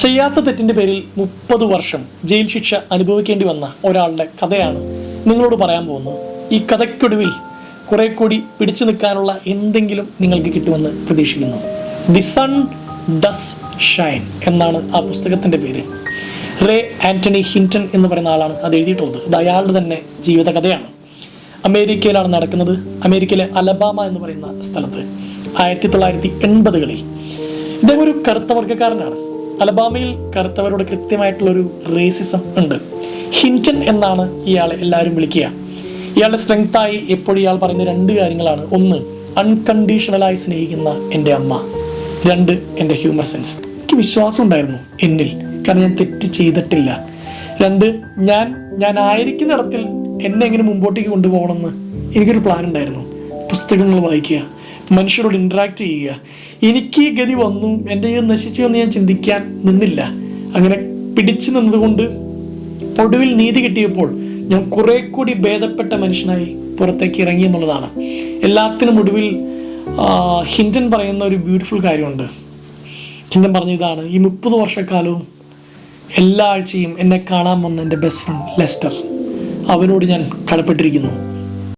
ചെയ്യാത്ത തെറ്റിൻ്റെ പേരിൽ 30 വർഷം ജയിൽ ശിക്ഷ അനുഭവിക്കേണ്ടി വന്ന ഒരാളുടെ കഥയാണ് നിങ്ങളോട് പറയാൻ പോകുന്നത്. ഈ കഥയ്ക്കൊടുവിൽ കുറെ കൂടി പിടിച്ചു നിൽക്കാനുള്ള എന്തെങ്കിലും നിങ്ങൾക്ക് കിട്ടുമെന്ന് പ്രതീക്ഷിക്കുന്നു. ദി സൺ ഡസ് ഷൈൻ എന്നാണ് ആ പുസ്തകത്തിൻ്റെ പേര്. റേ ആൻ്റണി ഹിൻറ്റൺ എന്ന് പറയുന്ന ആളാണ് അത് എഴുതിയിട്ടുള്ളത്. അത് അയാളുടെ തന്നെ ജീവിത കഥയാണ്. അമേരിക്കയിലാണ് നടക്കുന്നത്. അമേരിക്കയിലെ അലബാമ എന്ന് പറയുന്ന സ്ഥലത്ത് 1980-കളിൽ ഇദ്ദേഹം ഒരു കറുത്ത വർഗ്ഗക്കാരനാണ്. അലബാമയിൽ കറുത്തവരോട് കൃത്യമായിട്ടുള്ളൊരു റേസിസം ഉണ്ട്. ഹിൻറ്റൺ എന്നാണ് ഇയാളെ എല്ലാവരും വിളിക്കുക. ഇയാളുടെ സ്ട്രെങ്തായി എപ്പോഴും ഇയാൾ പറയുന്ന 2 കാര്യങ്ങളാണ്. 1, അൺകണ്ടീഷണലായി സ്നേഹിക്കുന്ന എൻ്റെ അമ്മ. 2, എൻ്റെ ഹ്യൂമർ സെൻസ്. എനിക്ക് വിശ്വാസം ഉണ്ടായിരുന്നു എന്നിൽ, കാരണം ഞാൻ തെറ്റ് ചെയ്തിട്ടില്ല. 2, ഞാൻ ആയിരിക്കുന്നിടത്തിൽ എന്നെ എങ്ങനെ മുമ്പോട്ടേക്ക് കൊണ്ടുപോകണമെന്ന് എനിക്കൊരു പ്ലാൻ ഉണ്ടായിരുന്നു. പുസ്തകങ്ങൾ വായിക്കുക, മനുഷ്യരോട് ഇൻട്രാക്ട് ചെയ്യുക. എനിക്ക് ഈ ഗതി വന്നു, എൻ്റെ ഇത് നശിച്ചു എന്ന് ഞാൻ ചിന്തിക്കാൻ നിന്നില്ല. അങ്ങനെ പിടിച്ചു നിന്നതുകൊണ്ട് ഒടുവിൽ നീതി കിട്ടിയപ്പോൾ ഞാൻ കുറെ കൂടി ഭേദപ്പെട്ട മനുഷ്യനായി പുറത്തേക്ക് ഇറങ്ങി എന്നുള്ളതാണ്. എല്ലാത്തിനും ഒടുവിൽ ഹിൻറ്റൺ പറയുന്ന ഒരു ബ്യൂട്ടിഫുൾ കാര്യമുണ്ട്. ഹിൻറ്റൺ പറഞ്ഞ ഇതാണ്: ഈ 30 വർഷക്കാലവും എല്ലാ ആഴ്ചയും എന്നെ കാണാൻ വന്ന എൻ്റെ ബെസ്റ്റ് ഫ്രണ്ട് ലെസ്റ്റർ, അവനോട് ഞാൻ കടപ്പെട്ടിരിക്കുന്നു.